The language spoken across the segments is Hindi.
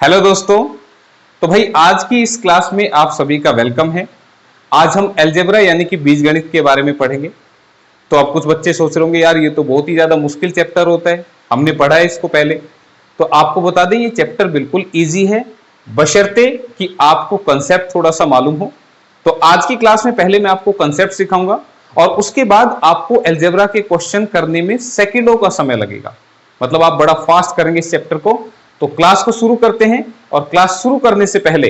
हेलो दोस्तों। तो भाई आज की इस क्लास में आप सभी का वेलकम है। आज हम अलजेब्रा यानी कि बीजगणित के बारे में पढ़ेंगे। तो आप कुछ बच्चे सोच रहे होंगे यार ये तो बहुत ही ज्यादा मुश्किल चैप्टर होता है, हमने पढ़ा है इसको पहले। तो आपको बता दें ये चैप्टर बिल्कुल इजी है, बशर्ते कि आपको कंसेप्ट थोड़ा सा मालूम हो। तो आज की क्लास में पहले मैं आपको कंसेप्ट सिखाऊंगा और उसके बाद आपको अलजेब्रा के क्वेश्चन करने में सेकंडों का समय लगेगा, मतलब आप बड़ा फास्ट करेंगे इस चैप्टर को। तो क्लास को शुरू करते हैं और क्लास शुरू करने से पहले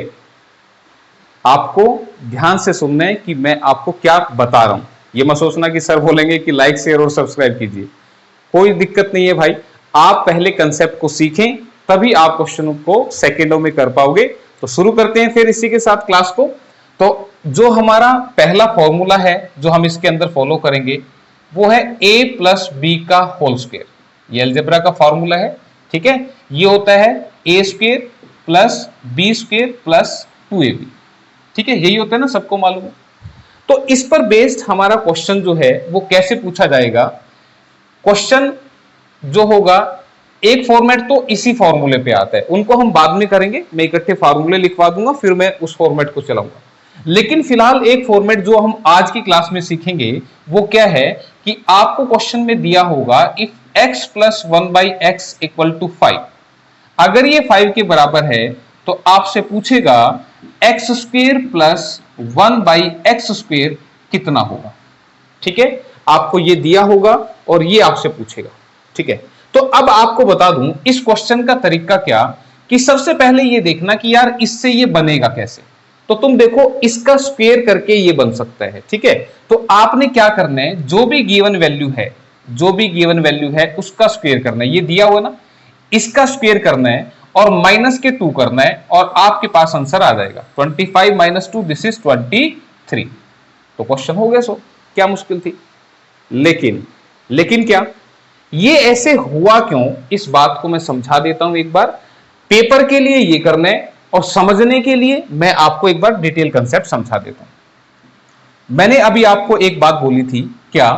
आपको ध्यान से सुनना है कि मैं आपको क्या बता रहा हूं। ये मत सोचना कि सर बोलेंगे कि लाइक शेयर और सब्सक्राइब कीजिए, कोई दिक्कत नहीं है भाई। आप पहले कंसेप्ट को सीखें तभी आप क्वेश्चन को सेकंडों में कर पाओगे। तो शुरू करते हैं फिर इसी के साथ क्लास को। तो जो हमारा पहला फॉर्मूला है जो हम इसके अंदर फॉलो करेंगे वो है a प्लस बी का होल स्क्वायर। ये अलजेब्रा का फॉर्मूला है, ठीक है। ये होता है A square plus B square plus 2ab, ठीक है। यही होता है ना, सबको मालूम है। तो इस पर बेस्ड हमारा क्वेश्चन जो है वो कैसे पूछा जाएगा। क्वेश्चन जो होगा एक फॉर्मेट तो इसी फॉर्मूले पे आता है, उनको हम बाद में करेंगे। मैं इकट्ठे फॉर्मूले लिखवा दूंगा फिर मैं उस फॉर्मेट को चलाऊंगा। लेकिन फिलहाल एक फॉर्मेट जो हम आज की क्लास में सीखेंगे वो क्या है कि आपको क्वेश्चन में दिया होगा if x plus 1/x equal to 5, अगर ये 5 के बराबर है तो आपसे पूछेगा x square plus 1/x square कितना होगा, ठीक है। आपको ये दिया होगा और ये आपसे पूछेगा, ठीक है। तो अब आपको बता दूं इस क्वेश्चन का तरीका क्या, कि सबसे पहले ये देखना कि यार इससे ये बनेगा कैसे। तो तुम देखो इसका स्क्वायर करके ये बन सकता है, ठीक है। तो आपने क्या करना है, जो भी गिवन वैल्यू है उसका स्क्वायर करना है। ये दिया हुआ ना, इसका स्क्वायर करना है और माइनस के 2 करना है और आपके पास आंसर आ जाएगा 25 माइनस 2 दिस इज 23। तो क्वेश्चन हो गया। सो क्या मुश्किल थी। लेकिन क्या ये ऐसे हुआ क्यों, इस बात को मैं समझा देता हूं एक बार। पेपर के लिए ये करना है और समझने के लिए मैं आपको एक बार डिटेल कंसेप्ट समझा देता हूं। मैंने अभी आपको एक बात बोली थी क्या,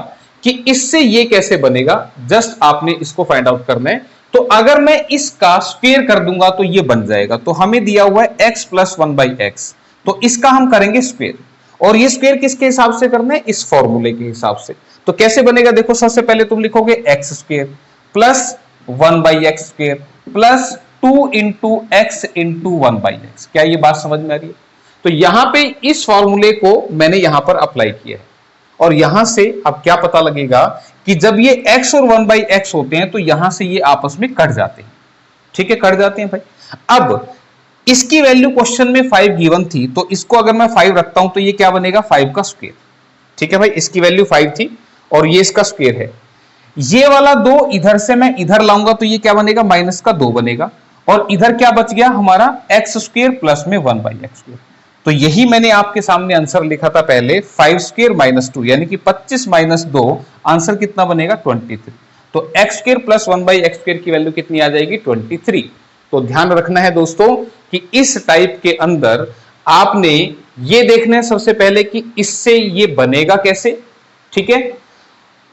कि इससे ये कैसे बनेगा, जस्ट आपने इसको फाइंड आउट करना है। तो अगर मैं इसका स्क्वायर कर दूंगा तो ये बन जाएगा। तो हमें दिया हुआ है x प्लस 1/x, तो इसका हम करेंगे स्क्वायर। और ये स्क्वायर किसके हिसाब से करना है, इस फॉर्मूले के हिसाब से। तो कैसे बनेगा, देखो सबसे पहले तुम लिखोगे x square plus 1/x square plus 2 into x into 1/x। क्या ये बात समझ में आ रही है। तो यहां पे इस फॉर्मूले को मैंने यहां पर अप्लाई किया है और यहां से अब क्या पता लगेगा कि जब ये x और 1/x होते हैं तो यहां से ये आपस में कट जाते हैं, ठीक है, कट जाते हैं भाई। अब इसकी वैल्यू क्वेश्चन में 5 गिवन थी, तो इसको अगर मैं 5 रखता हूं तो ये क्या बनेगा, 5 का स्क्वायर, ठीक है भाई। इसकी वैल्यू 5 थी और ये इसका स्क्वायर है। ये वाला 2 इधर से मैं इधर लाऊंगा तो ये क्या बनेगा, माइनस का 2 बनेगा। और इधर क्या बच गया हमारा x स्क्वायर प्लस में 1/x स्क्वायर। तो यही मैंने आपके सामने आंसर लिखा था पहले, 5 स्क्वायर माइनस 2 यानी कि 25 माइनस 2, आंसर कितना बनेगा 23। तो x square plus 1/x square की वैल्यू कितनी आ जाएगी 23। तो ध्यान रखना है दोस्तों कि इस टाइप के अंदर आपने ये देखना है सबसे पहले कि इससे ये बनेगा कैसे, ठीक है।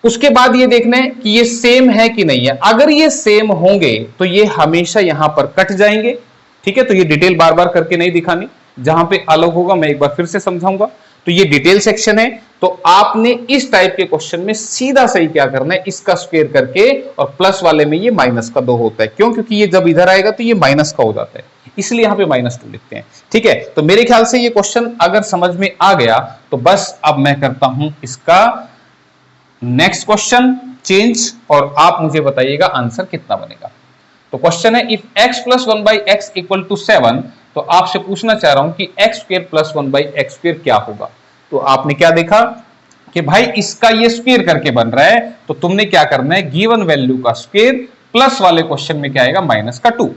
उसके बाद ये देखना है कि ये सेम है कि नहीं है। अगर ये सेम होंगे तो ये हमेशा यहां पर कट जाएंगे, ठीक है। तो ये डिटेल बार बार करके नहीं दिखानी, जहां पे अलग होगा मैं एक बार फिर से समझाऊंगा। तो ये डिटेल सेक्शन है। तो आपने इस टाइप के क्वेश्चन में सीधा सही क्या करना है, इसका स्क्वायर करके, और प्लस वाले में ये माइनस का 2 होता है। क्यों, क्योंकि ये जब इधर आएगा तो ये माइनस का हो जाता है, इसलिए यहां पे -2 लिखते हैं, ठीक है। तो मेरे ख्याल से ये क्वेश्चन अगर समझ में आ गया तो बस अब मैं करता हूं इसका नेक्स्ट क्वेश्चन चेंज और आप मुझे बताइएगा आंसर कितना बनेगा। तो क्वेश्चन है if x plus 1/x equal to 7, तो आपसे पूछना चाह रहा हूं कि x square plus 1/x square क्या होगा। तो आपने क्या देखा कि भाई इसका ये स्क्वायर करके बन रहा है, तो तुमने क्या करना है, गिवन वैल्यू का स्क्वायर प्लस वाले क्वेश्चन में क्या आएगा माइनस का 2।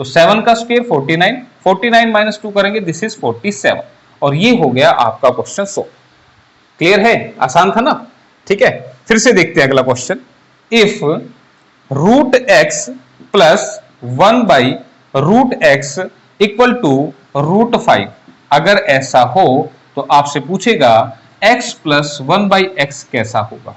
तो 7 का स्क्वायर 49 माइनस 2 करेंगे दिस इज 47 और ये हो गया आपका क्वेश्चन 100। क्लियर है, आसान था ना, ठीक है। फिर से देखते हैं अगला question. If root x plus 1/√x equal to √5, अगर ऐसा हो तो आपसे पूछेगा x प्लस 1/x कैसा होगा।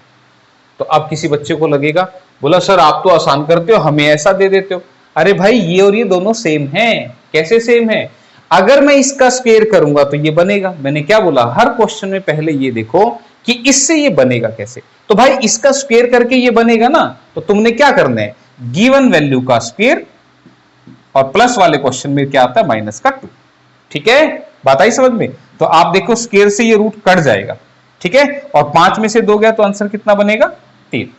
तो अब किसी बच्चे को लगेगा, बोला सर आप तो आसान करते हो, हमें ऐसा दे देते हो। अरे भाई ये और ये दोनों सेम हैं। कैसे सेम है? अगर मैं इसका स्क्वायर करूंगा तो ये बनेगा। मैंने क्या बोला, हर क्वेश्चन में पहले ये देखो कि इससे ये बनेगा कैसे। तो भाई इसका स्क्वायर करके ये बनेगा ना, तो तुमने क्या करना है, गिवन वैल्यू का स्क्वायर, और प्लस वाले क्वेश्चन में क्या आता है, माइनस का 2। ठीक है, बात आई समझ में? तो आप देखो स्क्वायर से ये रूट कट जाएगा। ठीक है, और 5 में से 2 गया तो आंसर कितना बनेगा, 3।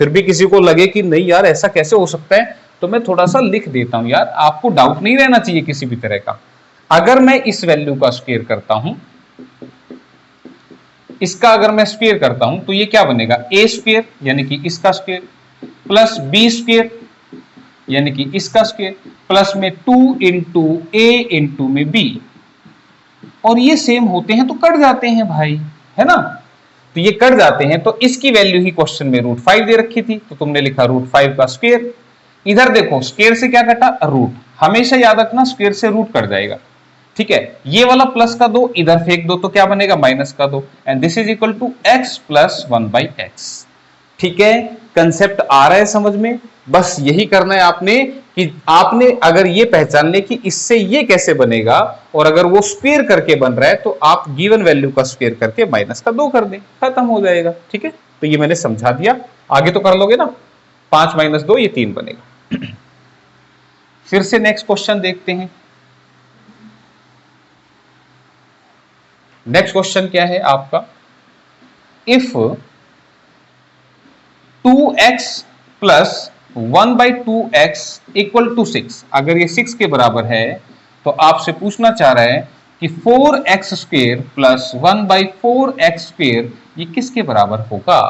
फिर भी किसी को लगे कि नहीं यार ऐसा कैसे हो सकता है, तो मैं थोड़ा सा लिख देता हूं यार, आपको डाउट नहीं रहना चाहिए किसी भी तरह का। अगर मैं इस वैल्यू का स्क्वायर करता हूं, इसका अगर मैं स्क्वायर करता हूं तो ये क्या बनेगा, ए स्क्वायर यानी कि इसका स्क्वायर, प्लस बी स्क्वायर यानी कि इसका स्क्वायर, प्लस में 2 इंटू ए इंटू में बी। और ये सेम होते हैं तो कट जाते हैं भाई, है ना? तो ये कट जाते हैं, तो इसकी वैल्यू ही क्वेश्चन में √5 दे रखी थी, तो तुमने लिखा √5 का स्क्वायर। इधर देखो स्क्वायर से क्या कटा, रूट। हमेशा याद रखना स्क्वायर से रूट कट जाएगा। ठीक है, ये वाला प्लस का 2 इधर फेंक दो तो क्या बनेगा, माइनस का 2, and this is equal to x plus 1/x। ठीक है, कंसेप्ट आ रहा है समझ में? बस यही करना है आपने कि आपने अगर ये पहचान ले कि इससे ये कैसे बनेगा, और अगर वो स्क्वायर करके बन रहा है तो आप गिवन वैल्यू का स्क्वायर करके माइनस का 2 कर दें, खत्म हो जाएगा। ठीक है, तो ये मैंने समझा दिया, आगे तो कर लोगे ना। 5 माइनस 2 ये 3 बनेगा। फिर से नेक्स्ट क्वेश्चन देखते हैं। नेक्स्ट क्वेश्चन क्या है आपका, if 2x plus 1/2x equal to 6, अगर ये 6 के बराबर है तो आपसे पूछना चाह रहा है कि 4x square plus 1/4x square ये किसके बराबर होगा।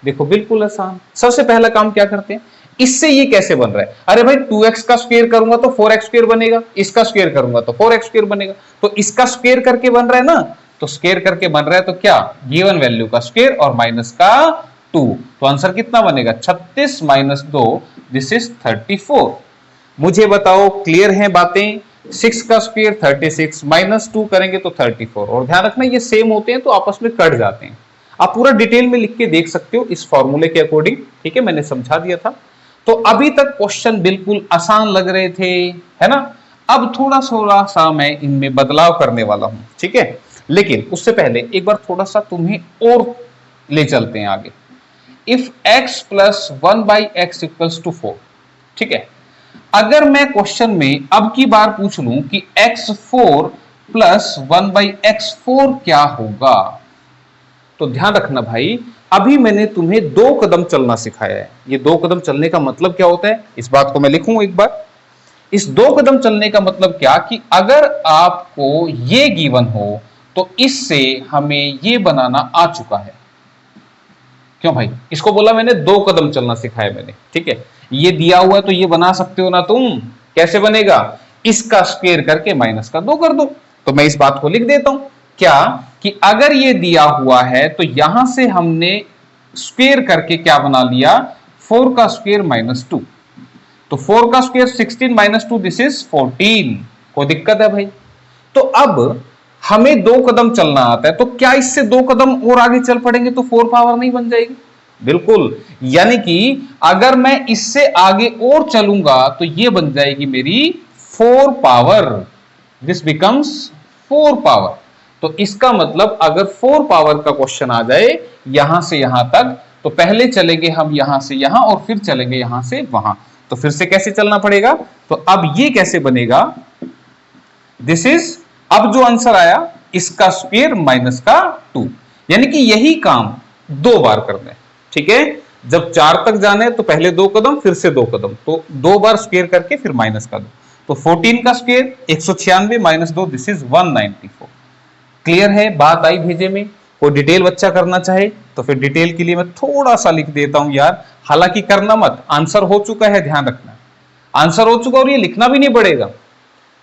देखो बिल्कुल आसान, सबसे पहला काम क्या करते हैं, इससे ये कैसे बन रहा है। अरे भाई 2x का स्क्वायर करूंगा तो 4x स्क्वायर बनेगा, इसका स्क्वायर करूंगा तो 4x स्क्वायर बनेगा, तो इसका स्क्वायर करके बन रहा है ना, तो स्क्वायर करके बन रहा है तो क्या, गिवन वैल्यू का स्क्वायर और माइनस का 2, तो आंसर कितना बनेगा, 36 माइनस 2, दिस इज 34। मुझे बताओ क्लियर है बातें? 6 का स्क्वायर 36 माइनस 2 करेंगे तो 34, और ध्यान रखना ये सेम होते हैं तो आपस में कट जाते हैं। आप पूरा डिटेल में लिख के देख सकते हो इस फॉर्मूले के अकॉर्डिंग। ठीक है, मैंने समझा दिया था। तो अभी तक क्वेश्चन बिल्कुल आसान लग रहे थे, है ना? अब थोड़ा सा मैं इनमें बदलाव करने वाला हूं। ठीक है, लेकिन उससे पहले एक बार थोड़ा सा तुम्हें और ले चलते हैं आगे। If x plus 1/x equals to 4, ठीक है, अगर मैं क्वेश्चन में अब की बार पूछ लूं कि x4 प्लस 1/x4 क्या होगा, तो ध्यान रखना भाई, अभी मैंने तुम्हें 2 कदम चलना सिखाया है। ये 2 कदम चलने का मतलब क्या होता है, इस बात को मैं लिखूं एक बार। इस 2 कदम चलने का मतलब क्या, कि अगर आपको ये गिवन हो तो इससे हमें ये बनाना आ चुका है। क्यों भाई, इसको बोला मैंने 2 कदम चलना सिखाया मैंने। ठीक है, ये दिया हुआ है तो ये बना सकते हो ना तुम। कैसे बनेगा, इसका स्क्वायर करके माइनस का 2 कर दो। तो मैं इस बात को लिख देता हूं क्या, कि अगर ये दिया हुआ है तो यहां से हमने स्क्वायर करके क्या बना लिया, 4 का स्क्वायर माइनस 2। तो 4 का स्क्वायर 16 माइनस 2, दिस इज 14। कोई दिक्कत है भाई? तो अब हमें 2 कदम चलना आता है, तो क्या इससे 2 कदम और आगे चल पड़ेंगे तो 4 पावर नहीं बन जाएगी? बिल्कुल, यानी कि अगर मैं इससे आगे और चलूंगा तो ये बन जाएगी मेरी 4 पावर, दिस बिकम्स 4 पावर। तो इसका मतलब अगर 4 पावर का क्वेश्चन आ जाए यहां से यहां तक, तो पहले चलेंगे हम यहां से यहां और फिर चलेंगे यहां से वहां। तो फिर से कैसे चलना पड़ेगा, तो अब ये कैसे बनेगा, दिस इज, अब जो आंसर आया इसका स्क्वायर माइनस का 2, यानी कि यही काम 2 बार करना है। ठीक है, जब 4 तक जाना है तो पहले 2 कदम फिर से 2 कदम, तो 2 बार स्क्वायर करके फिर माइनस का 2। तो 14 का square 196 minus 2, this is 194। Clear है, बात आई भेजे में? कोई डिटेल बच्चा करना चाहे तो फिर डिटेल के लिए मैं थोड़ा सा लिख देता हूं यार, हालांकि करना मत, आंसर हो चुका है, ध्यान रखना आंसर हो चुका और ये लिखना भी नहीं पड़ेगा,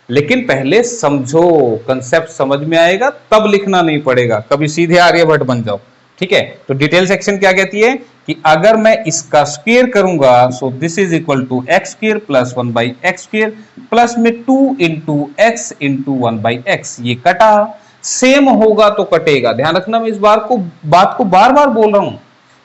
लेकिन पहले समझो, कंसेप्ट समझ में आएगा तब लिखना नहीं पड़ेगा, कभी सीधे आर्यभट्ट बन जाओ। ठीक है, तो डिटेल सेक्शन क्या कहती है कि अगर मैं इसका स्क्वायर करूंगा, so this is equal to x square plus 1/x square plus में 2 इंटू एक्स इंटू 1/x, ये कटा, सेम होगा तो कटेगा। ध्यान रखना, मैं इस बात को बार बार बोल रहा हूं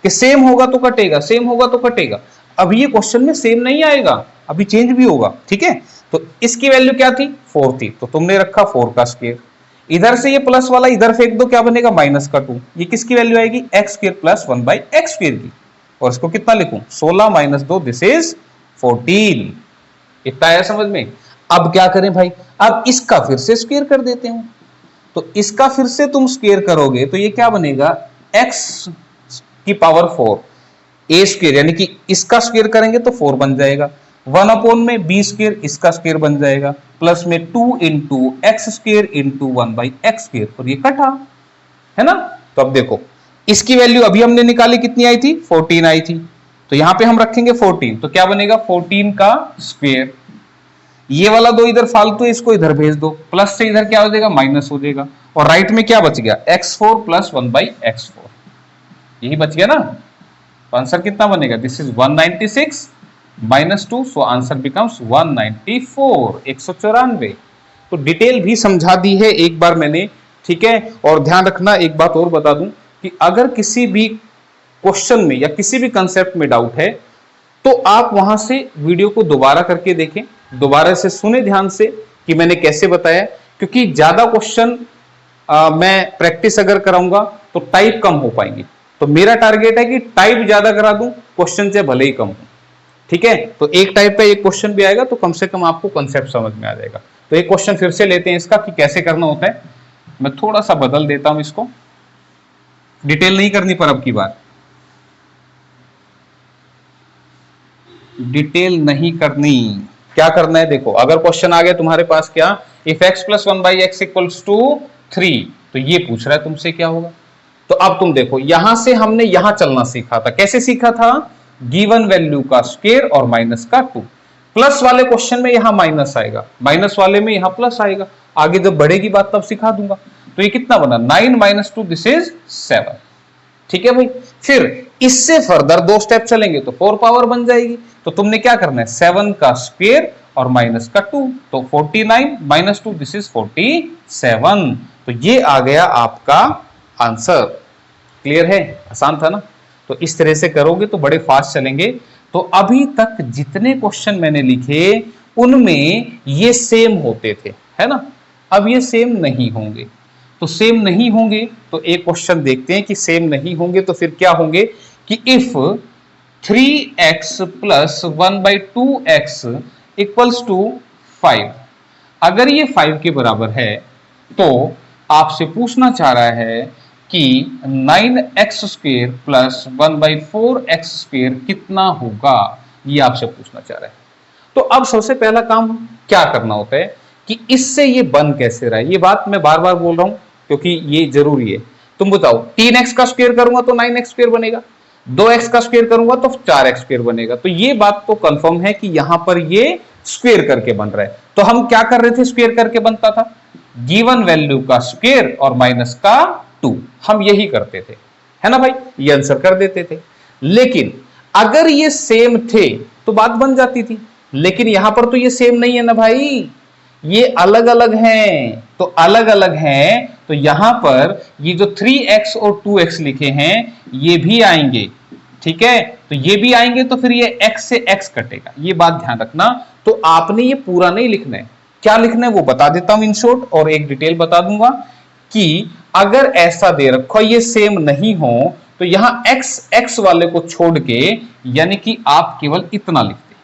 कि सेम होगा तो कटेगा, सेम होगा तो कटेगा। अब ये क्वेश्चन में सेम नहीं आएगा, अभी चेंज भी होगा, ठीक है। तो इसकी वैल्यू क्या थी, 4 थी, तो तुमने रखा 4 का स्क्वायर। इधर से ये प्लस वाला इधर फेंक दो, क्या बनेगा माइनस का 2। ये किसकी वैल्यू आएगी, x square plus 1/x square की। और इसको कितना लिखूं, 16 माइनस 2 दिस इज 14। इतना आया समझ में। अब क्या करें भाई, अब इसका फिर से स्क्वायर कर देते हैं। तो इसका फिर से तुम स्क्वायर करोगे तो ये क्या बनेगा, x की पावर 4 ए स्क्वायर, यानी कि इसका स्क्वायर करेंगे तो 4 बन जाएगा, 1 अपॉन में बी स्क्वायर, इसका स्क्वायर बन जाएगा, प्लस में 2 into x square into 1/x square, और ये कटा, है ना। तो अब देखो इसकी वैल्यू अभी हमने निकाली, कितनी आई थी, 14 आई थी। तो यहां पे हम रखेंगे 14, तो क्या बनेगा 14 का स्क्वायर। ये वाला 2 इधर फालतू है, इसको इधर भेज दो, प्लस से इधर क्या हो जाएगा, माइनस हो जाएगा, और राइट में क्या बच गया, x4 प्लस 1/x4, यही बच गया ना। तो आंसर कितना बनेगा, this is 196 minus 2, so answer becomes 194, 194। तो डिटेल भी समझा दी है एक बार मैंने, ठीक है। और ध्यान रखना, एक बात और बता दूं कि अगर किसी भी क्वेश्चन में या किसी भी कंसेप्ट में डाउट है तो आप वहां से वीडियो को दोबारा करके देखें, दोबारा से सुने ध्यान से कि मैंने कैसे बताया, क्योंकि ज्यादा क्वेश्चन मैं प्रैक्टिस अगर कराऊंगा तो टाइप कम हो पाएंगे। तो मेरा टारगेट है कि टाइप ज्यादा करा दूं, क्वेश्चन से भले ही कम हो, ठीक है। तो एक टाइप का एक क्वेश्चन भी आएगा तो कम से कम आपको कंसेप्ट समझ में आ जाएगा। तो एक क्वेश्चन फिर से लेते हैं इसका कि कैसे करना होता है। मैं थोड़ा सा बदल देता हूं इसको, डिटेल नहीं करनी पर अब की बार डिटेल नहीं करनी। क्या करना है देखो, अगर क्वेश्चन आ गया तुम्हारे पास क्या, if x plus 1/x equals to 3, तो ये पूछ रहा है तुमसे क्या होगा। तो अब तुम देखो, यहां से हमने यहां चलना सीखा था, कैसे सीखा था, गिवन वैल्यू का स्क्वायर और माइनस का 2। प्लस वाले क्वेश्चन में यहां माइनस आएगा, माइनस वाले में यहां प्लस आएगा, आगे जब बढ़ेगी बात तब सिखा दूंगा। तो ये कितना बना, 9 माइनस 2 दिस इज 7, ठीक है भाई। फिर इससे फर्दर 2 स्टेप चलेंगे तो 4 पावर बन जाएगी। तो तुमने क्या करना है, 7 का स्क्वायर और माइनस का 2, तो 49 माइनस 2 दिस इज 47। तो ये आ गया आपका आंसर। क्लियर है, आसान था ना। तो इस तरह से करोगे तो बड़े फास्ट चलेंगे। तो अभी तक जितने क्वेश्चन मैंने लिखे उनमें ये सेम होते थे, है ना। अब ये सेम नहीं होंगे। तो सेम नहीं होंगे तो एक क्वेश्चन देखते हैं कि सेम नहीं होंगे तो फिर क्या होंगे, कि if 3x plus 1/2x equals to 5, अगर ये 5 के बराबर है तो आपसे पूछना चाह रहा है कि 9x square plus 1/4x square कितना होगा, ये आपसे पूछना चाह रहा है। तो अब सबसे पहला काम क्या करना होता है कि इससे ये बन कैसे रहा है। ये बात मैं बार बार बोल रहा हूं क्योंकि ये जरूरी है। तुम बताओ, 3x का स्क्वायर करूंगा तो 9x स्क्वायर बनेगा, 2x का स्क्वायर करूंगा तो 4x स्क्वायर बनेगा। तो ये बात तो कंफर्म है कि यहां पर ये स्क्वायर करके बन रहा है। तो हम क्या कर रहे थे, स्क्वायर करके बनता था, गिवन वैल्यू का स्क्वायर और माइनस का 2, हम यही करते थे, है ना भाई, ये आंसर कर देते थे। लेकिन अगर ये सेम थे तो बात बन जाती थी, लेकिन यहां पर तो ये सेम नहीं है ना भाई, ये अलग अलग हैं। तो अलग अलग हैं तो यहां पर ये जो 3x और 2x लिखे हैं ये भी आएंगे, ठीक है। तो ये भी आएंगे तो फिर ये x से x कटेगा, ये बात ध्यान रखना। तो आपने ये पूरा नहीं लिखना है, क्या लिखना है वो बता देता हूं इन शॉर्ट, और एक डिटेल बता दूंगा कि अगर ऐसा दे रखो ये सेम नहीं हो तो यहां x वाले को छोड़ के यानी कि आप केवल इतना लिखते,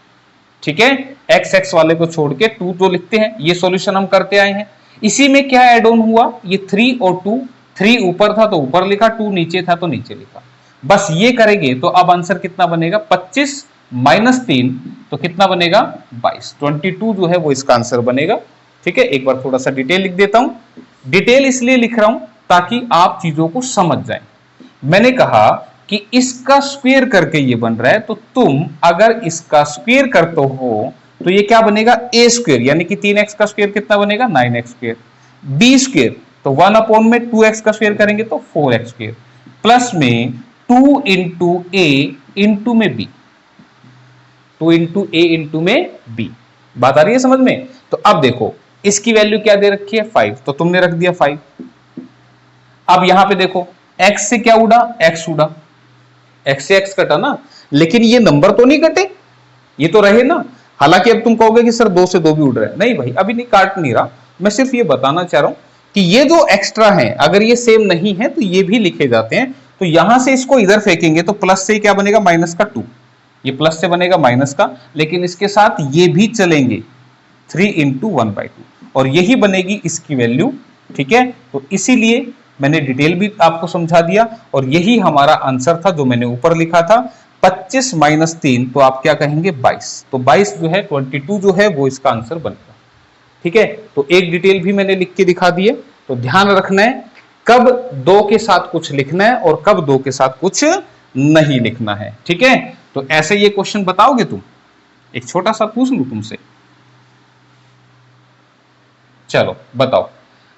ठीक है, x वाले को छोड़ के 2 जो लिखते हैं, ये सॉल्यूशन हम करते आए हैं। इसी में क्या ऐड ऑन हुआ, ये 3 और 2, 3 ऊपर था तो ऊपर लिखा, 2 नीचे था तो नीचे लिखा, बस ये करेंगे तो अब आंसर कितना बनेगा, 25 माइनस 3 तो कितना बनेगा 22, 22 जो है वो इसका आंसर बनेगा, ठीक है। एक बार थोड़ा सा डिटेल लिख देता हूं, डिटेल इसलिए लिख रहा हूं ताकि आप चीजों को समझ जाएं। मैंने कहा कि इसका स्क्वायर करके ये बन रहा है, तो तुम अगर इसका स्क्वायर करते हो तो ये क्या बनेगा, ए स्क्वायर, यानी कि 3x का स्क्वायर कितना बनेगा 9x स्क्वायर, बी स्क्वायर तो 1 अपॉन में 2x का स्क्वायर करेंगे तो 4x स्क्वायर, प्लस में 2 इंटू ए इंटू में बी, 2 इंटू ए इंटू में बी। बात आ रही है समझ में। तो अब देखो इसकी वैल्यू क्या दे रखी है 5, तो तुमने रख दिया 5। अब यहां पे देखो x से क्या उड़ा, x उड़ा, x से x कटा ना, लेकिन ये नंबर तो नहीं कटे, ये तो रहे ना। हालांकि अब तुम कहोगे कि सर 2 से 2 भी उड़ रहा है, नहीं भाई अभी नहीं काट नहीं रहा, मैं सिर्फ ये बताना चाह रहा हूं कि ये जो एक्स्ट्रा है अगर ये सेम नहीं है तो ये भी लिखे जाते हैं। तो यहां से इसको इधर फेंकेंगे तो प्लस से क्या बनेगा, माइनस का 2, ये प्लस से बनेगा माइनस का, लेकिन इसके साथ ये भी चलेंगे 3 इंटू 1/2 और यही बनेगी इसकी वैल्यू। ठीक है, तो इसीलिए मैंने डिटेल भी आपको समझा दिया और यही हमारा आंसर था जो मैंने ऊपर लिखा था 25 माइनस 3, तो आप क्या कहेंगे 22। तो 22 जो है 22 जो है वो इसका आंसर बनेगा। ठीक है, तो एक डिटेल भी मैंने लिख के दिखा दी है। तो ध्यान रखना है कब 2 के साथ कुछ लिखना है और कब 2 के साथ कुछ नहीं लिखना है। ठीक है, तो ऐसे ये क्वेश्चन बताओगे तुम, एक छोटा सा पूछ लूं तुमसे, चलो बताओ,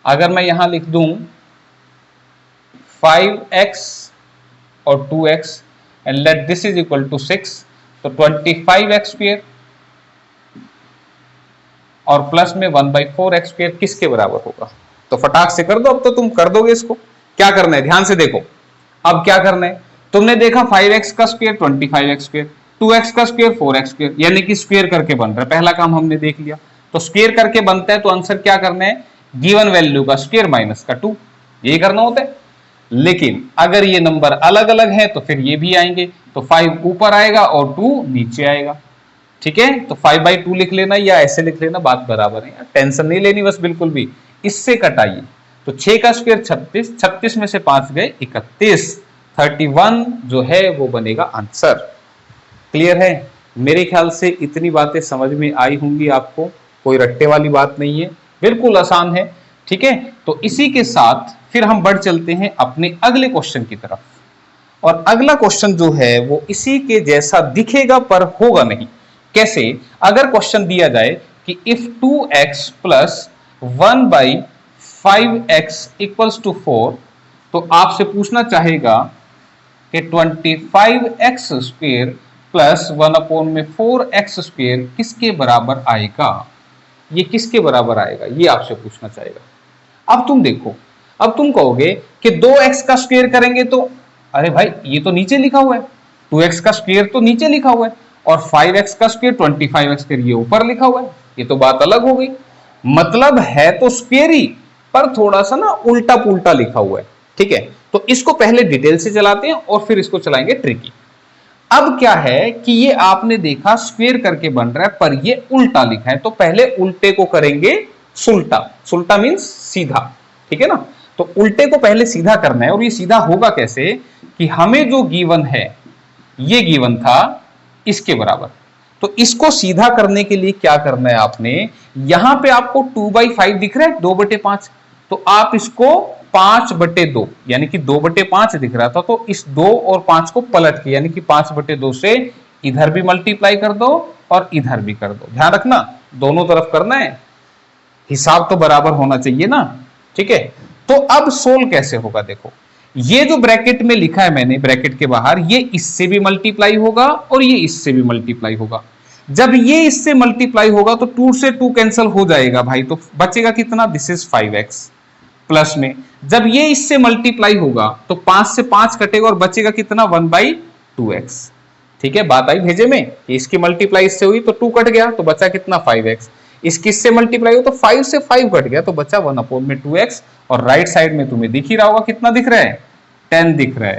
अगर मैं यहां लिख दूं 5x और 2x and let this is equal to 6, तो 25x स्क्वायर और प्लस में 1/4x स्क्वायर किसके बराबर होगा? तो फटाक से कर दो, अब तो तुम कर दोगे इसको। क्या करना है ध्यान से देखो, अब क्या करना है, तुमने देखा 5x का स्क्वायर 25x स्क्वायर, 2x का स्क्वायर 4x स्क्वायर, यानी कि स्क्वायर करके बन रहा है, पहला काम हमने देख लिया। तो स्क्वायर करके बनता है तो आंसर क्या करना है, गिवन वैल्यू का स्क्वायर माइनस का 2, यही करना होता है। लेकिन अगर ये नंबर अलग अलग है तो फिर ये भी आएंगे, तो 5 ऊपर आएगा और 2 नीचे आएगा। ठीक है, तो 5/2 लिख लेना या ऐसे लिख लेना, बात बराबर है, टेंशन नहीं लेनी बस बिल्कुल भी। इससे कटाइए तो 6 का स्क्वायर 36, 36 में से 5 गए 31, 31 जो है वो बनेगा आंसर। क्लियर है? मेरे ख्याल से इतनी बातें समझ में आई होंगी आपको, कोई रट्टे वाली बात नहीं है, बिल्कुल आसान है। ठीक है, तो इसी के साथ फिर हम बढ़ चलते हैं अपने अगले क्वेश्चन की तरफ। और अगला क्वेश्चन जो है वो इसी के जैसा दिखेगा पर होगा नहीं। कैसे? अगर क्वेश्चन दिया जाए कि if 2x plus 1/5x equals to 4, तो आपसे पूछना चाहेगा कि 25x square plus 1/4x square किसके बराबर आएगा? ये किसके बराबर आएगा ये आपसे पूछना चाहेगा। अब तुम देखो, अब तुम कहोगे कि 2x का स्क्वायर करेंगे तो, अरे भाई ये तो नीचे लिखा हुआ है, 2x का स्क्वायर तो नीचे लिखा हुआ है और 5x का स्क्वायर 25x स्क्वायर ये ऊपर लिखा हुआ है, ये तो बात अलग हो गई। मतलब है तो स्क्वायर ही, पर थोड़ा सा ना उल्टा पुल्टा लिखा हुआ है। ठीक है, तो इसको पहले डिटेल से चलाते हैं और फिर इसको चलाएंगे ट्रिकी। अब क्या है कि ये आपने देखा स्क्वायर करके बन रहा है पर ये उल्टा लिखा है, तो पहले उल्टे को करेंगे सुल्टा, सुल्टा मींस सीधा। ठीक है ना, तो उल्टे को पहले सीधा करना है। और ये सीधा होगा कैसे कि हमें जो गिवन है ये गिवन था इसके बराबर, तो इसको सीधा करने के लिए क्या करना है आपने, यहां पे आपको 2/5 दिख रहा है 2/5, तो आप इसको 5/2 यानी कि 2/5 दिख रहा था, तो इस 2 और 5 को पलट के यानी कि 5/2 से इधर भी मल्टीप्लाई कर दो और इधर भी कर दो। ध्यान रखना दोनों तरफ करना है, हिसाब तो बराबर होना चाहिए ना। ठीक है, तो अब सोल्व कैसे होगा, देखो ये जो ब्रैकेट में लिखा है मैंने, ब्रैकेट के बाहर ये इससे भी मल्टीप्लाई होगा और ये इससे भी मल्टीप्लाई होगा। जब ये इससे मल्टीप्लाई होगा तो 2 से 2 कैंसिल हो जाएगा भाई, तो बचेगा कितना, दिस इज 5x प्लस में। जब ये इससे मल्टीप्लाई होगा तो 5 से 5 कटेगा और बचेगा कितना, 1/2x। ठीक है, बात आई भेजे में, इसकी मल्टीप्लाई इससे हुई तो 2 कट गया तो बचा कितना, 5x। इसकी इससे मल्टीप्लाई हो तो 5 से 5 कट गया तो बचा 1/2x। और राइट साइड में तुम्हें दिख ही रहा होगा कितना दिख रहा है, 10 दिख रहा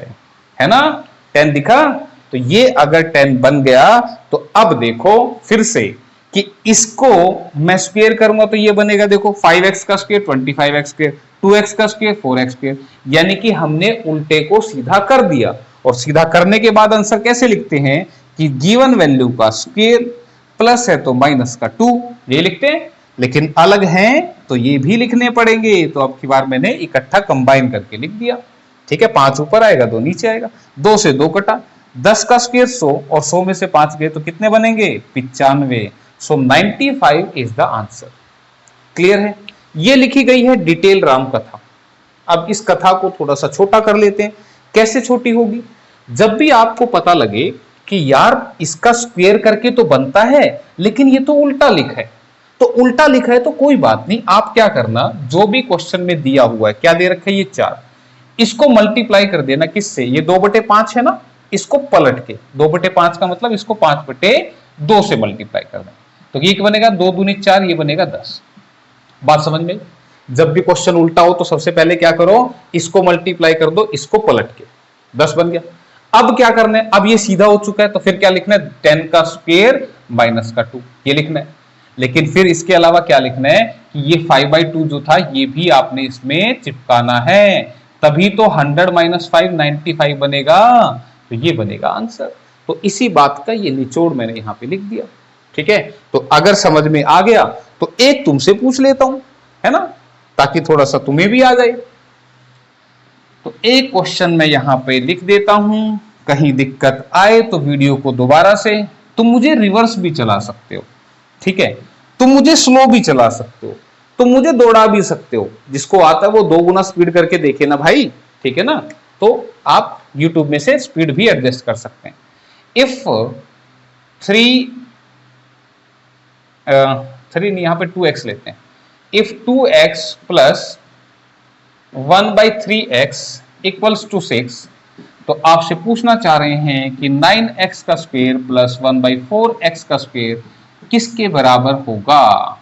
है ना, 10 दिखा। तो ये अगर 10 बन गया तो अब देखो फिर से कि इसको मैं स्क्वायर करूंगा तो ये बनेगा, देखो 5x का स्क्वायर 25x स्क्वायर, 2x का स्क्वायर 4x स्क्वायर, यानी कि हमने उल्टे को सीधा कर दिया। और सीधा करने के बाद आंसर कैसे लिखते हैं कि गिवन वैल्यू का स्क्वायर प्लस है तो माइनस का 2, ये लिखते हैं। लेकिन अलग हैं तो ये भी लिखने पड़ेंगे, तो अब की बार मैंने इकट्ठा कंबाइन करके लिख दिया। ठीक है, 5 ऊपर आएगा 2 नीचे आएगा, 2 से 2 कटा, 10 का स्क्वायर 100 और 100 में से 5 गए तो कितने बनेंगे, 95। सो 95 इज द आंसर। क्लियर है? ये लिखी गई है डिटेल राम कथा। अब इस कथा को थोड़ा सा छोटा कर लेते हैं। कैसे छोटी होगी, जब भी आपको पता लगे कि यार इसका स्क्वायर करके तो बनता है लेकिन ये तो उल्टा लिखा है, तो उल्टा लिखा है तो कोई बात नहीं, आप क्या करना, जो भी क्वेश्चन में दिया हुआ है, क्या दे रखा है, ये 4, इसको मल्टीप्लाई कर देना किससे, ये 2/5 है ना, इसको पलट के 2/5 का मतलब इसको 5/2 से मल्टीप्लाई करना। तो ये क्या बनेगा, 2 दूनी 4, ये बनेगा 10। बात समझ में? जब भी क्वेश्चन उल्टा हो तो सबसे पहले क्या करो, इसको मल्टीप्लाई कर दो, इसको पलट के 10 बन गया। अब क्या करना है, अब ये सीधा हो चुका है तो फिर क्या लिखना है, 10 का स्क्वायर माइनस का 2, ये लिखना है। लेकिन फिर इसके अलावा क्या लिखना है कि ये 5/2 जो था ये भी आपने इसमें चिपकाना है, तभी तो 100 - 5 95 बनेगा, तो ये बनेगा आंसर। तो इसी बात का ये निचोड़ मैंने यहां पे लिख दिया। ठीक है, तो अगर समझ में आ गया तो एक तुमसे पूछ लेता हूं, है ना, ताकि थोड़ा सा तुम्हें भी आ जाए। तो एक क्वेश्चन मैं यहां पे लिख देता हूं, कहीं दिक्कत आए तो वीडियो को दोबारा से, तुम मुझे रिवर्स भी चला सकते हो, ठीक है, तुम मुझे स्लो भी चला सकते हो, तुम मुझे दौड़ा भी सकते हो, जिसको आता है वो 2 गुना स्पीड करके देखे ना भाई, ठीक है ना। तो आप YouTube में से स्पीड भी एडजस्ट कर सकते हैं। इफ 3 नहीं, यहां पे 2x लेते हैं। If 2x plus 1/3x equals to 6, तो आपसे पूछना चाह रहे हैं कि 9x का स्क्वायर प्लस 1/4x का स्क्वायर किसके बराबर होगा।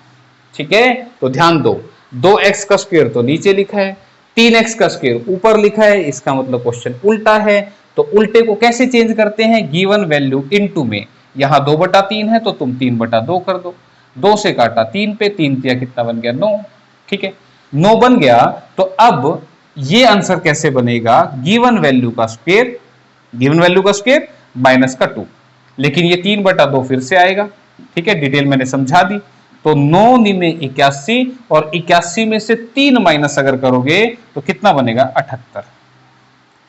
ठीक है, तो ध्यान दो, 2x का स्क्वायर तो नीचे लिखा है, 3x का स्क्वायर ऊपर लिखा है, इसका मतलब क्वेश्चन उल्टा है। तो उल्टे को कैसे चेंज करते हैं, गिवन वैल्यू इनटू में, यहां 2/3 है तो तुम 3/2 कर दो, 2 से काटा 3 पे, 3 तिया कितना बन गया, 9। ठीक है, 9 बन गया। तो अब ये आंसर कैसे बनेगा, गिवन वैल्यू का स्क्वायर, गिवन वैल्यू का स्क्वायर माइनस का 2, लेकिन ये 3/2 फिर से आएगा। ठीक है, डिटेल मैंने समझा दी। तो 9 में 81, और 81 में से 3 माइनस अगर करोगे तो कितना बनेगा, 78।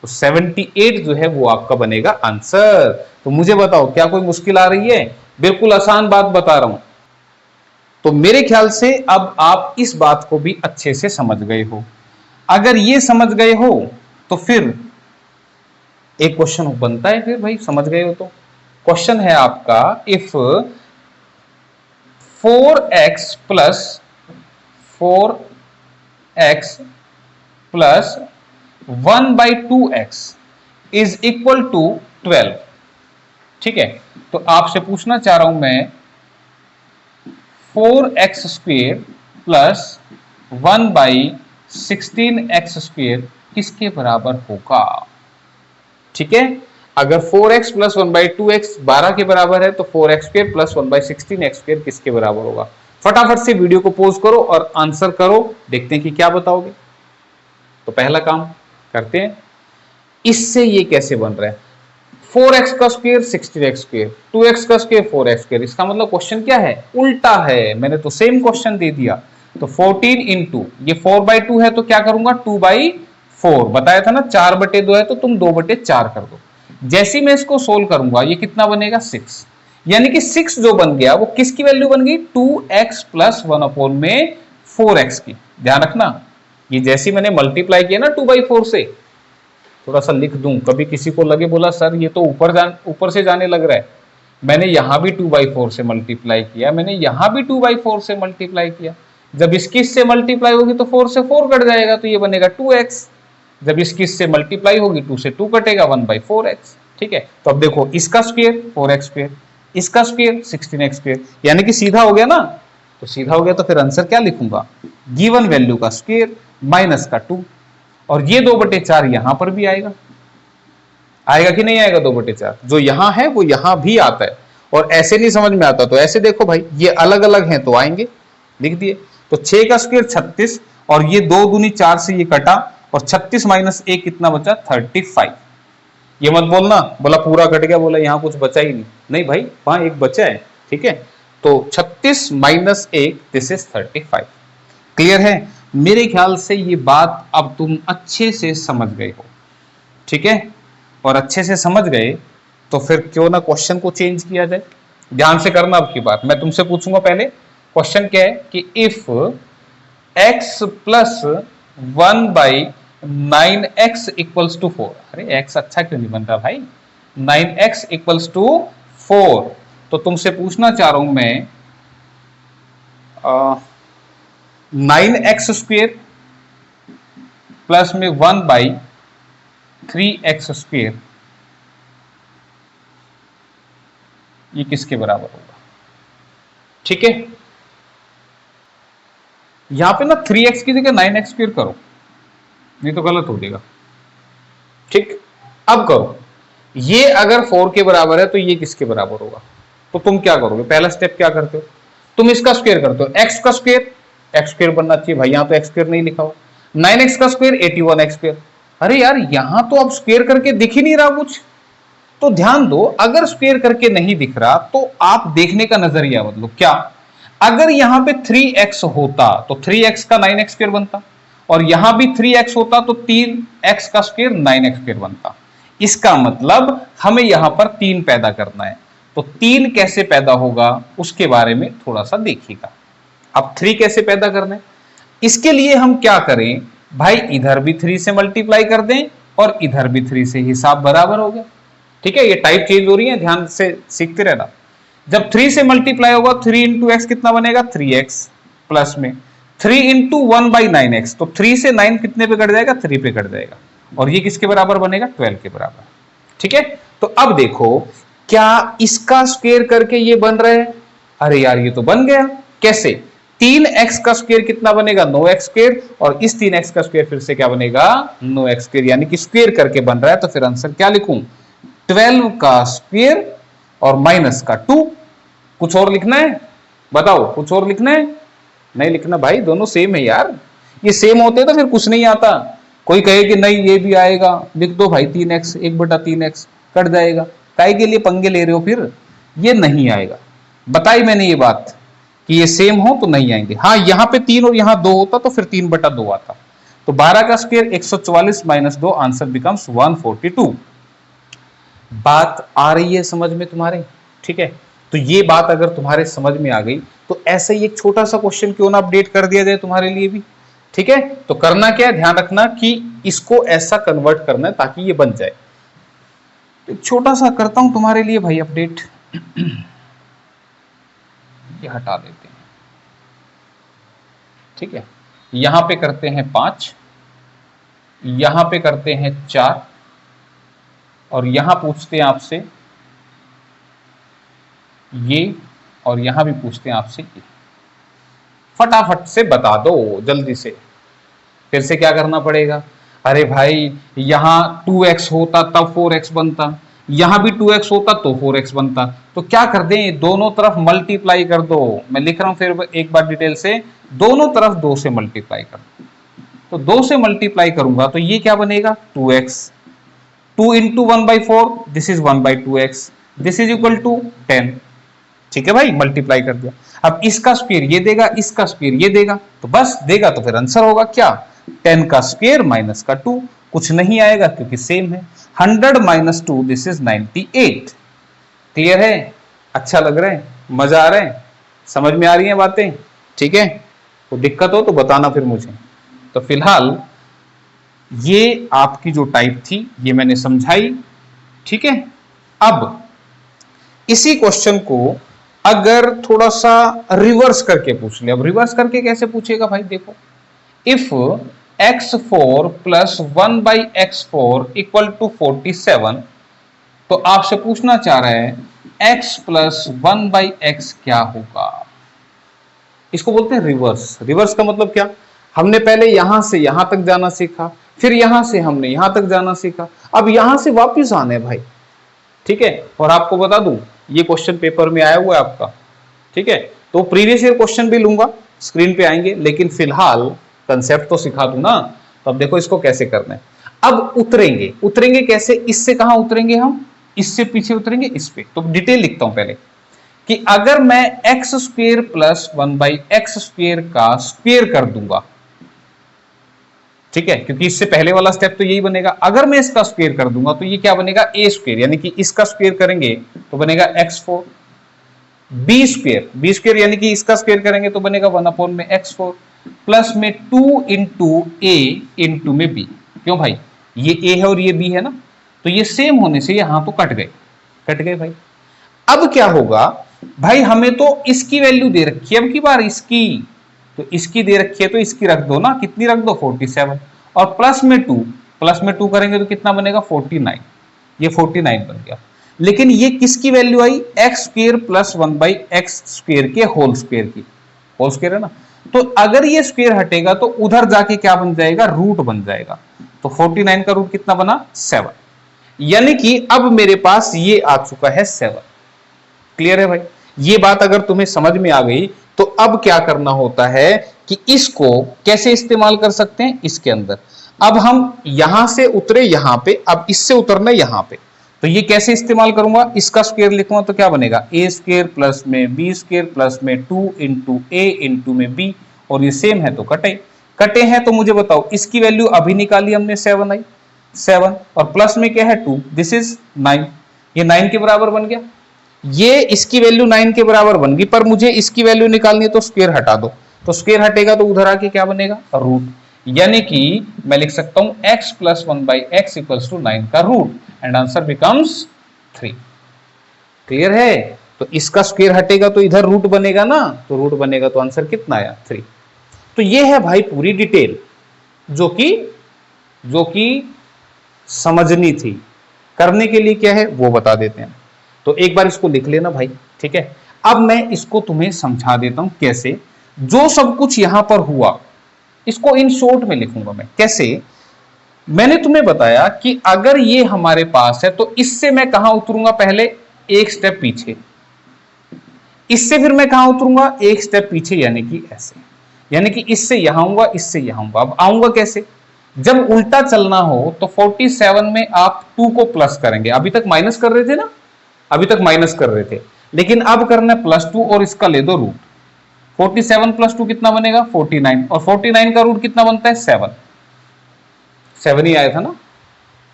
तो 78 जो है वो आपका बनेगा आंसर। तो मुझे बताओ क्या कोई मुश्किल आ रही है, बिल्कुल आसान बात बता रहा हूं। तो मेरे ख्याल से अब आप इस बात को भी अच्छे से समझ गए हो। अगर ये समझ गए हो तो फिर एक क्वेश्चन बनता है, फिर भाई समझ गए हो तो क्वेश्चन है आपका, if 4x plus 1/2x is equal to 12। ठीक है, तो आपसे पूछना चाह रहा हूं मैं, 4x square plus 1/16x square किसके बराबर होगा। ठीक है, अगर 4x प्लस 1/2x 12 के बराबर है तो 4x square plus 1/16x square किसके बराबर होगा। फटाफट से वीडियो को पॉज करो और आंसर करो, देखते हैं कि क्या बताओगे। तो पहला काम करते हैं, इससे ये कैसे बन रहा है, 4x का स्क्वायर 16x स्क्वायर, 2x का स्क्वायर 4x स्क्वायर, इसका मतलब क्वेश्चन क्या है, उल्टा है। मैंने तो सेम क्वेश्चन दे दिया। तो 14 इंटू ये 4/2 है तो क्या करूंगा, 2/4, बताया था ना, 4/2 है तो तुम 2/4 कर दो। जैसे मैं इसको सोल्व करूंगा ये कितना बनेगा, 6, यानी कि 6 जो बन गया वो किसकी वैल्यू बन गई, 2x प्लस 1/4x की। ध्यान रखना, ये जैसे मैंने मल्टीप्लाई किया ना 2/4 से, थोड़ा सा लिख दूं, कभी किसी को लगे बोला सर ये तो ऊपर से जाने लग रहा है, मैंने यहां भी 2/4 से मल्टीप्लाई किया, मैंने यहां भी 2/4 से मल्टीप्लाई किया। जब इसकी इससे मल्टीप्लाई होगी तो 4 से 4 कट जाएगा तो ये बनेगा 2x। जब इसकी इससे मल्टीप्लाई होगी 2 से 2 कटेगा, 1/4x। ठीक है, तो अब देखो इसका स्क्वायर 4x स्क्वायर, इसका स्क्वायर 16x स्क्वायर, यानी कि सीधा हो गया ना। तो सीधा हो गया तो फिर आंसर क्या लिखूंगा, गिवन वैल्यू का स्क्वायर माइनस का 2, और ये 2/4 यहां पर भी आएगा, आएगा कि नहीं आएगा, 2/4 जो यहां है वो यहां भी आता है। और ऐसे नहीं समझ में आता तो ऐसे देखो भाई, ये अलग अलग हैं तो आएंगे, लिख दिए। तो 6 का स्क्वायर 36, और ये 2 दूनी 4 से ये कटा, और 36 माइनस 1 कितना बचा, 35। ये मत बोलना बोला पूरा कट गया, बोला यहां कुछ बचा ही नहीं, नहीं भाई वहां एक बचा है। ठीक है, तो 36 माइनस 1 दिस इज 35। क्लियर है, मेरे ख्याल से ये बात अब तुम अच्छे से समझ गए हो। ठीक है, और अच्छे से समझ गए तो फिर क्यों ना क्वेश्चन को चेंज किया जाए। ध्यान से करना अब की बात, मैं तुमसे पूछूंगा पहले क्वेश्चन क्या है कि if x plus 1/9x equals to 4, अरे x अच्छा क्यों नहीं बन रहा भाई, 9x इक्वल्स टू 4, तो तुमसे पूछना चाह रहा हूं मैं 9x स्क्वेयर प्लस में 1/3x स्क्वेयर ये किसके बराबर होगा। ठीक है, यहां पे ना 3x की जगह 9x स्क्वायर करो, नहीं तो गलत हो जाएगा। ठीक, अब करो, ये अगर 4 के बराबर है तो ये किसके बराबर होगा? तो तुम क्या करोगे, पहला स्टेप क्या करते हो, तुम इसका स्क्वायर करते हो, x का स्क्वायर, x स्क्वायर बनना चाहिए भाई, यहां तो x स्क्वायर नहीं लिखा हो, 9x का स्क्वायर 81x स्क्वायर। अरे यार यहां तो अब स्क्वायर करके दिख ही नहीं रहा कुछ, तो ध्यान दो, अगर स्क्वायर करके नहीं दिख रहा तो आप देखने का नजरिया बदलो। क्या, अगर यहां पे 3x होता तो 3x का 9x स्क्वायर बनता, और यहां भी 3x होता तो 3x का स्क्वायर 9x स्क्वायर बनता। इसका मतलब हमें यहां पर 3 पैदा करना है, तो 3 कैसे पैदा होगा उसके बारे में थोड़ा सा देखिएगा। अब 3 कैसे पैदा करना है, इसके लिए हम क्या करें भाई, इधर भी 3 से मल्टीप्लाई कर दें और इधर भी 3 से, हिसाब बराबर हो गया। ठीक है, ये टाइप चेंज हो रही है, ध्यान से सीखते रहना। जब 3 से मल्टीप्लाई होगा 3 इंटू एक्स कितना बनेगा 3x, प्लस में 3 इंटू 1/9x, तो 3 से 9 कितने पे कट जाएगा 3 पे कट जाएगा, और ये किसके बराबर बनेगा 12 के बराबर। ठीक है, तो अब देखो क्या इसका स्क्वायर करके ये बन रहा है, अरे यार ये तो बन गया, कैसे, 3x का स्क्वायर कितना बनेगा 9x स्क्वायर, और इस 3x का स्क्वायर फिर से क्या बनेगा 9x स्क्वायर, यानी कि स्क्वायर करके बन रहा है, तो फिर आंसर क्या लिखूं 12 का स्क्वायर और माइनस का 2। कुछ और लिखना है, बताओ कुछ और लिखना है, नहीं लिखना भाई, दोनों सेम है यार, ये सेम होते तो फिर कुछ नहीं आता। कोई कहे कि नहीं ये भी आएगा, लिख दो भाई 3x 1/3x कट जाएगा, काहे के लिए पंगे ले रहे हो, फिर ये नहीं आएगा। बताई मैंने ये बात कि ये सेम हो तो नहीं आएंगे। हाँ यहाँ पे 3 और यहाँ 2 होता तो फिर 3/2 आता, तो 12 का स्क्वायर 144 माइनस 2, आंसर बिकम्स 142। बात आ रही है समझ में तुम्हारे? ठीक है, तो ये बात अगर तुम्हारे समझ में आ गई तो ऐसे ही एक छोटा सा क्वेश्चन क्यों ना अपडेट कर दिया जाए तुम्हारे लिए भी। ठीक है, तो करना क्या है, ध्यान रखना कि इसको ऐसा कन्वर्ट करना है ताकि ये बन जाए। तो छोटा सा करता हूं तुम्हारे लिए भाई अपडेट, ये हटा देते हैं। ठीक है, यहां पे करते हैं 5, यहां पे करते हैं 4, और यहां पूछते हैं आपसे ये, और यहां भी पूछते हैं आपसे ये। फटाफट से बता दो जल्दी से, फिर से क्या करना पड़ेगा, अरे भाई यहां 2x होता तब 4x बनता, यहां भी 2x होता तो 4x बनता, तो क्या कर दें दोनों तरफ मल्टीप्लाई कर दो। मैं लिख रहा हूं फिर एक बार डिटेल से, दोनों तरफ 2 से मल्टीप्लाई कर दो, तो 2 से मल्टीप्लाई करूंगा तो ये क्या बनेगा 2x, 2 into 1/4 this is 1/2x, this is equal to 10। ठीक है भाई, मल्टीप्लाई कर दिया। अब इसका स्क्वायर ये देगा, इसका स्क्वायर ये देगा, तो बस देगा तो फिर आंसर होगा क्या 10 का स्क्वायर माइनस का 2, कुछ नहीं आएगा क्योंकि सेम है। 100 माइनस 2 दिस इज 98। क्लियर है, अच्छा लग रहा है, मजा आ रहा है, समझ में आ रही है बातें? ठीक है, तो दिक्कत हो तो बताना फिर मुझे। तो फिलहाल ये आपकी जो टाइप थी ये मैंने समझाई। ठीक है, अब इसी क्वेश्चन को अगर थोड़ा सा रिवर्स करके पूछ ले, अब रिवर्स करके कैसे पूछेगा भाई, देखो, if x4 plus 1/x4 equal to 47, तो आपसे पूछना चाह रहा है x प्लस 1/x क्या होगा। इसको बोलते हैं रिवर्स। रिवर्स का मतलब क्या, हमने पहले यहां से यहां तक जाना सीखा, फिर यहां से हमने यहां तक जाना सीखा, अब यहां से वापिस आने भाई। ठीक है, और आपको बता दूं ये क्वेश्चन पेपर में आया हुआ है आपका। ठीक है, तो प्रीवियस ईयर क्वेश्चन भी लूंगा, स्क्रीन पे आएंगे, लेकिन फिलहाल कंसेप्ट तो सिखा दूं ना। तो अब देखो इसको कैसे करना है। अब उतरेंगे, उतरेंगे कैसे, इससे कहां उतरेंगे हम, इससे पीछे उतरेंगे इस पे। तो डिटेल लिखता हूं पहले कि अगर मैं x square plus 1/x square का स्क्वेयर कर दूंगा, ठीक है, क्योंकि इससे पहले वाला स्टेप तो यही बनेगा। अगर मैं इसका स्क्वायर कर दूंगा तो ये क्या बनेगा ए स्क्वायर, यानी कि इसका स्क्वायर करेंगे तो बनेगा x4। बी स्क्वायर यानी कि इसका स्क्वायर करेंगे तो बनेगा 1 में x4, प्लस में 2 इंटू ए इंटू में बी। क्यों भाई, ये ए है और ये बी है ना, तो ये सेम होने से यहां तो कट गए भाई। अब क्या होगा भाई, हमें तो इसकी वैल्यू दे रखी है, अब की बार इसकी, तो इसकी दे रखी है तो इसकी रख दो ना, कितनी रख दो 47, और प्लस में 2 करेंगे तो कितना बनेगा 49, ये 49 बन गया। लेकिन ये किसकी वैल्यू आई, एक्स स्क्वेयर प्लस 1/x² के होल स्क्वेयर की, होल स्क्वेयर है ना। तो अगर ये स्क्वेयर हटेगा तो उधर जाके क्या बन जाएगा, रूट बन जाएगा। तो 49 का रूट कितना बना, 7। यानी कि अब मेरे पास ये आ चुका है 7। क्लियर है भाई, ये बात अगर तुम्हें समझ में आ गई तो अब क्या करना होता है कि इसको कैसे इस्तेमाल कर सकते हैं इसके अंदर। अब हम यहां से उतरे यहां पे, अब इससे उतरना यहां पे, तो ये कैसे इस्तेमाल करूंगा, इसका स्क्वायर लिखूंगा तो क्या बनेगा, a² प्लस में b² प्लस में 2 इंटू a इंटू में b, और ये सेम है तो कटे, कटे हैं तो मुझे बताओ इसकी वैल्यू अभी निकाली हमने 7 आई, 7 और प्लस में क्या है 2, दिस इज 9, ये 9 के बराबर बन गया। ये इसकी वैल्यू 9 के बराबर बन गई, पर मुझे इसकी वैल्यू निकालनी है तो स्क्वायर हटा दो, तो स्क्वायर हटेगा तो उधर आके क्या बनेगा, रूट। यानी कि मैं लिख सकता हूं x plus 1/x equals to 9 का root, and answer becomes 3। Clear है, तो इसका स्क्वायर हटेगा तो इधर रूट बनेगा ना, तो रूट बनेगा तो आंसर कितना आया, 3। तो ये है भाई पूरी डिटेल जो कि समझनी थी, करने के लिए क्या है वो बता देते हैं। तो एक बार इसको लिख लेना भाई, ठीक है। अब मैं इसको तुम्हें समझा देता हूं कैसे, जो सब कुछ यहां पर हुआ इसको इन शॉर्ट में लिखूंगा मैं कैसे। मैंने तुम्हें बताया कि अगर ये हमारे पास है तो इससे मैं कहां उतरूंगा, पहले एक स्टेप पीछे, इससे फिर मैं कहां उतरूंगा, एक स्टेप पीछे, यानी कि ऐसे, यानी कि इससे यहां आऊंगा, इससे यहां आऊंगा। अब आऊंगा कैसे, जब उल्टा चलना हो तो 47 में आप 2 को प्लस करेंगे, अभी तक माइनस कर रहे थे ना, अभी तक माइनस कर रहे थे, लेकिन अब करना है +2 और इसका ले दो रूट। 47 + 2 कितना बनेगा, 49, और 49 का रूट कितना बनता है, 7, 7 ही आया था ना,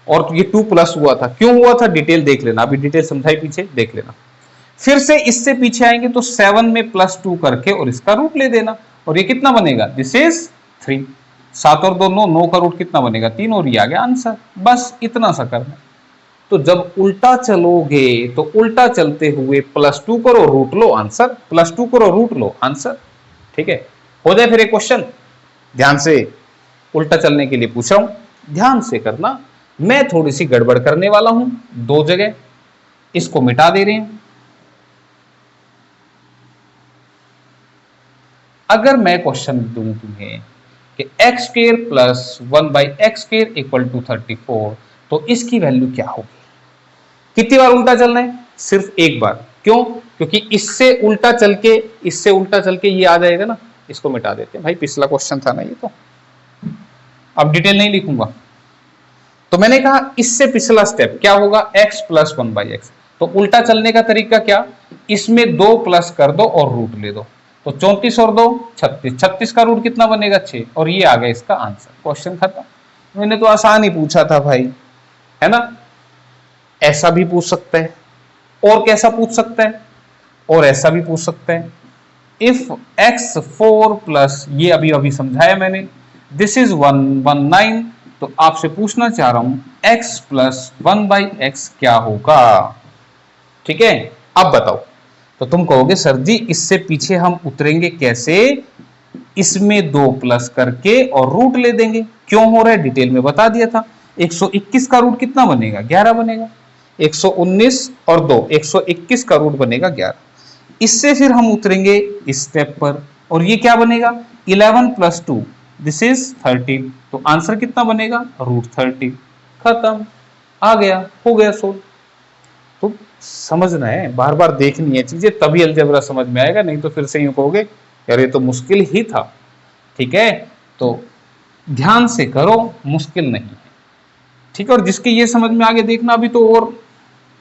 और ये 2 प्लस हुआ था, क्यों हुआ था डिटेल देख लेना, अभी डिटेल समझाई पीछे देख लेना। फिर से इससे पीछे आएंगे तो 7 में +2 करके और इसका रूट ले देना, और ये कितना बनेगा, दिस इज 3, 7 और 2 9, 9 का रूट कितना बनेगा, 3, और ये आ गया आंसर। बस इतना सा करना। तो जब उल्टा चलोगे तो उल्टा चलते हुए +2 करो रूट लो आंसर, +2 करो रूट लो आंसर, ठीक है। हो जाए फिर एक क्वेश्चन, ध्यान से, उल्टा चलने के लिए पूछ रहा हूं, ध्यान से करना। मैं थोड़ी सी गड़बड़ करने वाला हूं 2 जगह, इसको मिटा दे रहे हैं। अगर मैं क्वेश्चन दूं तुम्हें कि x² plus 1/x² equal to 34, तो इसकी वैल्यू क्या होगी। कितनी बार उल्टा चलना है, सिर्फ एक बार। क्यों, क्योंकि इससे उल्टा चल के ये आ जाएगा ना, इसको मिटा देते हैं भाई, पिछला क्वेश्चन था ना ये, तो अब डिटेल नहीं लिखूंगा। तो मैंने कहा इससे पिछला स्टेप क्या होगा, x प्लस 1/x। तो उल्टा चलने का तरीका क्या, इसमें 2 प्लस कर दो और रूट ले दो, तो 34 और 2 36, 36 का रूट कितना बनेगा, 6, और ये आ गया इसका आंसर, क्वेश्चन खत्म। मैंने तो आसान ही पूछा था भाई, है ना। ऐसा भी पूछ सकता है, और कैसा पूछ सकता है, और ऐसा भी पूछ सकता है। इफ x4 प्लस, ये अभी अभी समझाया मैंने, दिस इज 119, तो आपसे पूछना चाह रहा हूं x प्लस 1/x क्या होगा, ठीक है। अब बताओ, तो तुम कहोगे सर जी इससे पीछे हम उतरेंगे कैसे, इसमें 2 प्लस करके और रूट ले देंगे। क्यों हो रहा है डिटेल में बता दिया था। 121 का रूट कितना बनेगा, 11 बनेगा, 119 और 2 121 का रूट बनेगा 11। इससे फिर हम उतरेंगे इस स्टेप पर, और ये क्या बनेगा, 11 + 2 दिस इज 13, तो आंसर कितना बनेगा, √30। खत्म, आ गया, हो गया सोल्व। तो समझना है, बार बार देखनी है चीजें, तभी अलजेब्रा समझ में आएगा, नहीं तो फिर से यूं कहोगे यार ये तो मुश्किल ही था, ठीक है। तो ध्यान से करो, मुश्किल नहीं है, ठीक है। और जिसके ये समझ में आगे देखना, अभी तो और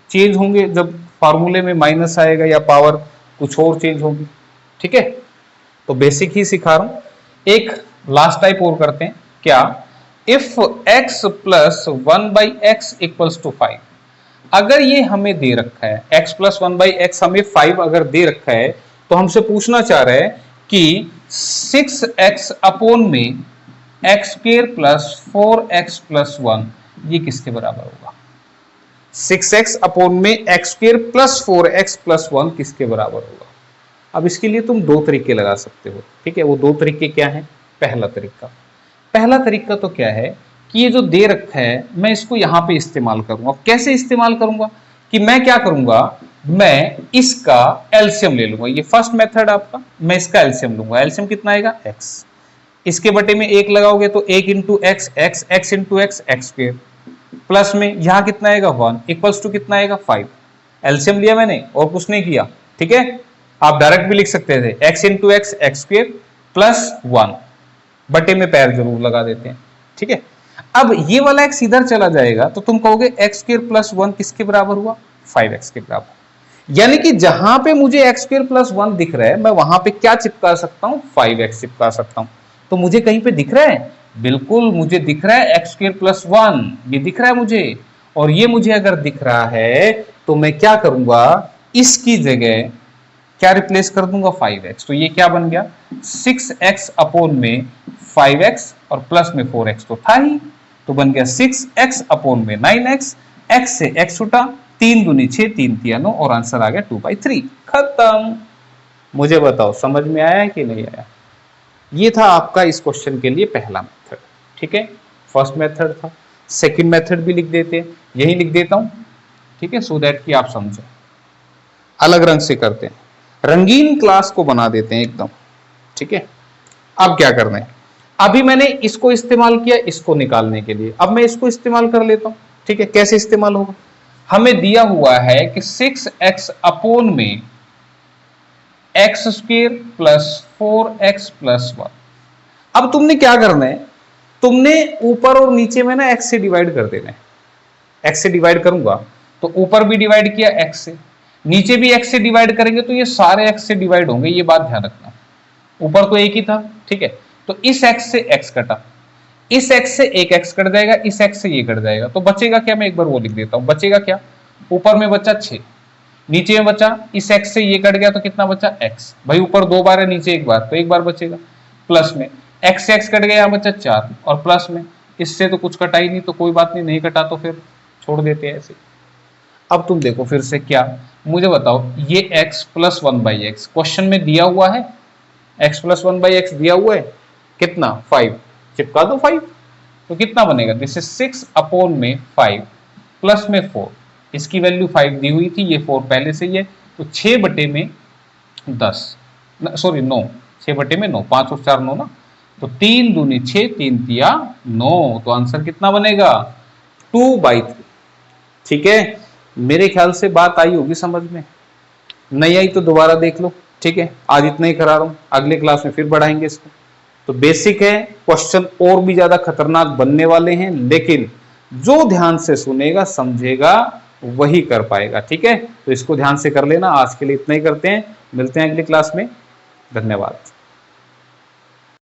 चेंज होंगे, जब फार्मूले में माइनस आएगा या पावर कुछ और चेंज होगी, ठीक है। तो बेसिक ही सिखा रहा हूं। एक लास्ट टाइप और करते हैं, क्या, if x plus 1/x equals to 5, अगर ये हमें दे रखा है x प्लस 1/x हमें 5 अगर दे रखा है, तो हमसे पूछना चाह रहा है कि 6x अपॉन में x² प्लस 4x प्लस 1 ये किसके बराबर होगा। 6x अपॉन में x² प्लस 4x प्लस 1 किसके बराबर होगा। अब इसके लिए तुम 2 तरीके लगा सकते हो, ठीक है। वो 2 तरीके क्या है, पहला तरीका तो क्या है कि ये जो दे रखा है मैं इसको यहां पे इस्तेमाल करूंगा। कैसे इस्तेमाल करूंगा, कि मैं क्या करूंगा, मैं इसका एलसीएम ले लूंगा। ये फर्स्ट मेथड आपका, मैं इसका एलसीएम लूंगा। एलसीएम कितना आएगा, एक्स, इसके बटे में एक लगाओगे तो एक into x, x x into x, x square, plus में यहां कितना आएगा 1 इक्वल्स टू कितना आएगा 5। एलसीएम लिया मैंने और कुछ नहीं किया, ठीक है। आप डायरेक्ट भी लिख सकते थे, x into x, x square plus 1, बटे में पैर जरूर लगा देते हैं, ठीक है। अब ये वाला एक्स इधर चला जाएगा तो तुम कहोगे एक्स स्क्वायर प्लस 1 किसके बराबर हुआ, 5x के बराबर। यानी कि जहां पे मुझे एक्स स्क्वायर प्लस 1 दिख रहा है, मैं वहां पे क्या चिपका सकता हूं, 5x चिपका सकता हूं। तो मुझे कहीं पे दिख रहा है, बिल्कुल मुझे दिख रहा है एक्स स्क्वायर प्लस 1, ये दिख रहा है मुझे। और ये मुझे अगर दिख रहा है तो मैं क्या करूंगा, इसकी जगह क्या रिप्लेस कर दूंगा, 5x। तो ये क्या बन गया, 6x अपॉन में 5x और प्लस में 4x तो था ही, तो बन गया 6x अपॉन में 9x, x से x उठा, 3 दूनी 6, 3 तिया 9 और आंसर आ गया 2/3। खत्म। मुझे बताओ समझ में आया है कि नहीं आया। ये था आपका इस क्वेश्चन के लिए पहला मेथड, ठीक है। फर्स्ट मेथड था, सेकंड मेथड भी लिख देते हैं, यही लिख देता हूं, ठीक है, सो दैट कि आप समझो। अलग रंग से करते हैं, रंगीन क्लास को बना देते हैं एकदम, ठीक है। अब क्या करना है, अभी मैंने इसको इस्तेमाल किया इसको निकालने के लिए, अब मैं इसको इस्तेमाल कर लेता हूं, ठीक है। कैसे इस्तेमाल होगा, हमें दिया हुआ है कि 6x अपॉन में x square plus 4x plus 1। अब तुमने क्या करना है, तुमने ऊपर और नीचे में ना x से डिवाइड कर देना है। x से डिवाइड करूंगा तो ऊपर भी डिवाइड किया x से, नीचे भी x से डिवाइड करेंगे तो ये सारे x से डिवाइड होंगे, ये बात ध्यान रखना। ऊपर तो एक ही था, ठीक है, तो इस x से x कटा, इस x से एक x कट जाएगा, इस x से ये कट जाएगा, तो बचेगा क्या, मैं एक बार वो लिख देता हूं। बचेगा क्या, ऊपर में बचा 6, नीचे में बचा, इस x से ये कट गया तो कितना बचा x, भाई ऊपर 2 बार है नीचे 1 बार तो 1 बार बचेगा, प्लस में x से x कट गया, यहाँ बचा 4 और प्लस में इससे तो कुछ कटा ही नहीं, तो कोई बात नहीं, नहीं कटा तो फिर छोड़ देते हैं ऐसे। अब तुम देखो फिर से क्या, मुझे बताओ, ये x प्लस 1/x क्वेश्चन में दिया हुआ है, x प्लस 1/x दिया हुआ है, कितना 5, चिपका दो 5, तो कितना बनेगा, दिस इज 6 अपॉन में 5 प्लस में 4, इसकी वैल्यू 5 दी हुई थी, ये 4 पहले से ही है, तो 6 बटे में 10, सॉरी 9, 6 बटे में 9, 5 और 4 9 ना, तो 3 दूनी 6, 3 तिया 9, तो आंसर कितना बनेगा 2/3, ठीक है। मेरे ख्याल से बात आई होगी समझ में, नहीं आई तो दोबारा देख लो, ठीक है। आज इतना ही करा रहा हूं, अगले क्लास में फिर बढ़ाएंगे इसको। तो बेसिक है, क्वेश्चन और भी ज्यादा खतरनाक बनने वाले हैं, लेकिन जो ध्यान से सुनेगा समझेगा वही कर पाएगा, ठीक है। तो इसको ध्यान से कर लेना। आज के लिए इतना ही करते हैं, मिलते हैं अगली क्लास में, धन्यवाद।